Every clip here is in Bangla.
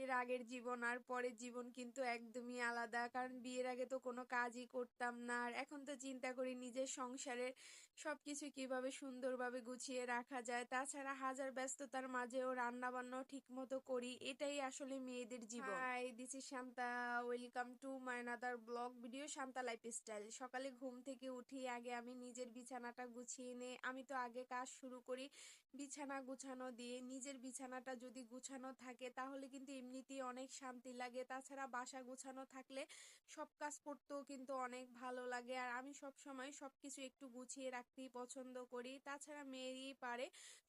বিয়ের আগের জীবন আর পরের জীবন কিন্তু একদমই আলাদা। কারণ বিয়ের আগে তো কোনো কাজই করতাম না, আর এখন তো চিন্তা করি নিজের সংসারের সবকিছু কিভাবে সুন্দরভাবে গুছিয়ে রাখা যায়। তাছাড়া হাজার ব্যস্ততার মাঝেও রান্না বান্নাও ঠিক মতো করি, এটাই আসলে মেয়েদের জীবন। Hi, this is Shanta, welcome to my another blog video Shanta lifestyle. সকালে ঘুম থেকে উঠি আগে আমি নিজের বিছানাটা গুছিয়ে নিই। আমি তো আগে কাজ শুরু করি বিছানা গুছানো দিয়ে। নিজের বিছানাটা যদি গুছানো থাকে তাহলে কিন্তু এমনিতেই অনেক শান্তি লাগে। তাছাড়া বাসা গুছানো থাকলে সব কাজ করতেও কিন্তু অনেক ভালো লাগে। আর আমি সব সময় সবকিছু একটু গুছিয়ে রাখতেই পছন্দ করি। তাছাড়া মেয়েরই পারে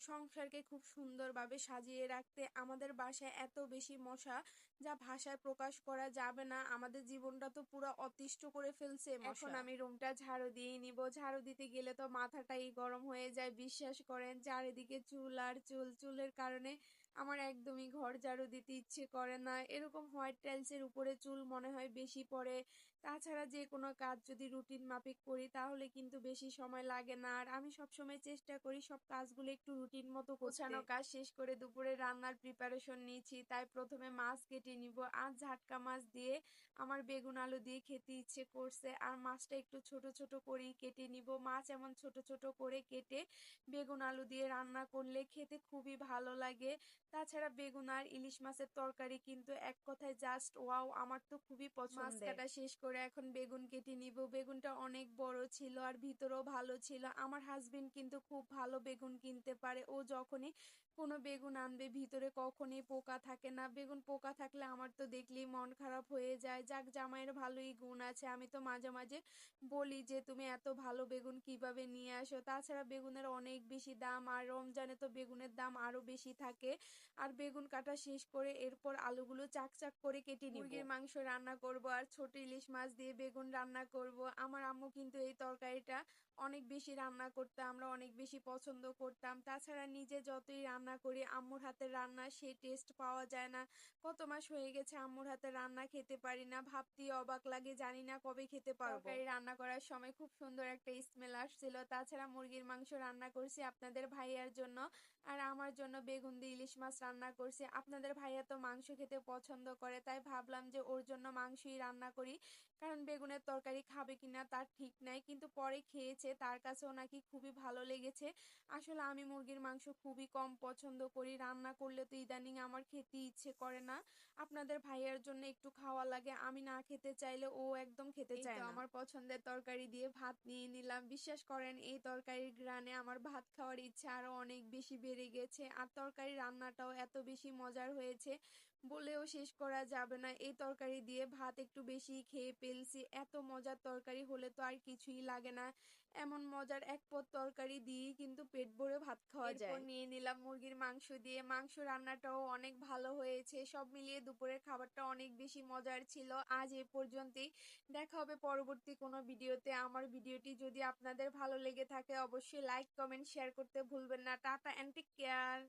সংসারকে খুব সুন্দরভাবে সাজিয়ে রাখতে। আমাদের বাসায় এত বেশি মশা যা ভাষায় প্রকাশ করা যাবে না। আমাদের জীবনটা তো পুরো অতিষ্ঠ করে ফেলছে এখন মশা। আমি রুমটা ঝাড়ু দিয়ে নিব। ঝাড়ু দিতে গেলে তো মাথাটাই গরম হয়ে যায়। বিশ্বাস করেন চারিদিকে চুল আর চুল, চুলের কারণে আমার একদমই ঘর ঝাড়ু দিতে ইচ্ছে করে না। এরকম হোয়াইট টাইলসের উপরে চুল মনে হয় বেশি পড়ে। তাছাড়া যে কোনো কাজ যদি রুটিন মাফিক করি তাহলে কিন্তু বেশি সময় লাগে না। আর আমি সবসময় চেষ্টা করি সব কাজগুলো একটু রুটিন মতো করতে। গোছানো কাজ শেষ করে দুপুরে রান্নার প্রিপারেশন নিয়েছি, তাই প্রথমে মাছ কেটে নিব। আজ ঝাটকা মাছ দিয়ে আমার বেগুন আলু দিয়ে খেতে ইচ্ছে করছে, আর মাছটা একটু ছোট ছোট করেই কেটে নিব। মাছ এমন ছোট ছোট করে কেটে বেগুন আলু দিয়ে রান্না করলে খেতে খুবই ভালো লাগে। তাছাড়া বেগুন আর ইলিশ মাছের তরকারি কিন্তু এক কথায় জাস্ট ওয়াও, আমার তো খুবই পছন্দের। মাছ কাটা শেষ করে এখন বেগুন কেটে নিব। বেগুনটা অনেক বড় ছিল আর ভিতরেও ভালো ছিল। আমার হাজবেন্ড কিন্তু খুব ভালো বেগুন কিনতে পারে। ও যখনই কোনো বেগুন আনবে ভিতরে কখনই পোকা থাকে না। বেগুন পোকা থাকলে আমার তো দেখলেই মন খারাপ হয়ে যায়। যাক, জামাইয়ের ভালোই গুণ আছে। আমি তো মাঝে মাঝে বলি যে তুমি এত ভালো বেগুন কিভাবে নিয়ে আসো। তাছাড়া বেগুনের অনেক বেশি দাম, আর রমজানে তো বেগুনের দাম আরো বেশি থাকে। আর বেগুন কাটা শেষ করে এরপর আলুগুলো চাক চাক করে কেটে নিব। মুরগির মাংস রান্না করব আর ছোট ইলিশ মাছ দিয়ে বেগুন রান্না করব। আমার আম্মু কিন্তু এই তরকারিটা অনেক বেশি রান্না করতে আমরা অনেক বেশি পছন্দ করতাম। তাছাড়া নিজে যতই রান্না করি আম্মুর হাতের রান্না সেই টেস্ট পাওয়া যায় না। কত মাস হয়ে গেছে আম্মুর হাতের রান্না খেতে পারি না, ভাবতেই অবাক লাগে, জানি না কবে খেতে পারবো। তরকারি রান্না করার সময় খুব সুন্দর একটা স্মেল আসছিল। তাছাড়া মুরগির মাংস রান্না করছি আপনাদের ভাইয়ার জন্য, আর আমার জন্য বেগুন দিয়ে ইলিশ মাছ রান্না করছি। আপনাদের ভাইয়া তো মাংস খেতে পছন্দ করে, তাই ভাবলাম যে ওর জন্য মাংসই রান্না করি। কারণ বেগুনের তরকারি খাবে কিনা তার ঠিক নাই, কিন্তু পরে খেয়েছে, তার কাছেও নাকি খুবই ভালো লেগেছে। আসলে আমি মুরগির মাংস খুবই কম পছন্দ করি, রান্না করলে তো ইদানিং আমার খেতে ইচ্ছে করে না। আপনাদের ভাইয়ার জন্য একটু খাওয়া লাগে, আমি না খেতে চাইলে ও একদম খেতে চায় না। আমার পছন্দের তরকারি দিয়ে ভাত নিয়ে নিলাম। বিশ্বাস করেন এই তরকারির ঘ্রাণে আমার ভাত খাওয়ার ইচ্ছা আরো অনেক বেশি বেড়ে গেছে। আর তরকারি রান্নাটাও এত বেশি মজার হয়েছে বলেও শেষ করা যাবে না। এই তরকারি দিয়ে ভাত একটু বেশি খেয়ে ফেলছি। এত মজার তরকারি হলে তো আর কিছুই লাগে না। এমন মজার এক পদ তরকারি দিয়ে কিন্তু পেট ভরে ভাত খাওয়া যায়। এরপর নিয়ে নিলাম মুরগির মাংস দিয়ে। মাংস রান্নাটাও অনেক ভালো হয়েছে। সব মিলিয়ে দুপুরের খাবারটা অনেক বেশি মজার ছিল। আজ এ পর্যন্তই। দেখা হবে পরবর্তী কোনো ভিডিওতে। আমার ভিডিওটি যদি আপনাদের ভালো লেগে থাকে অবশ্যই লাইক কমেন্ট শেয়ার করতে ভুলবেন না। Tata and take care.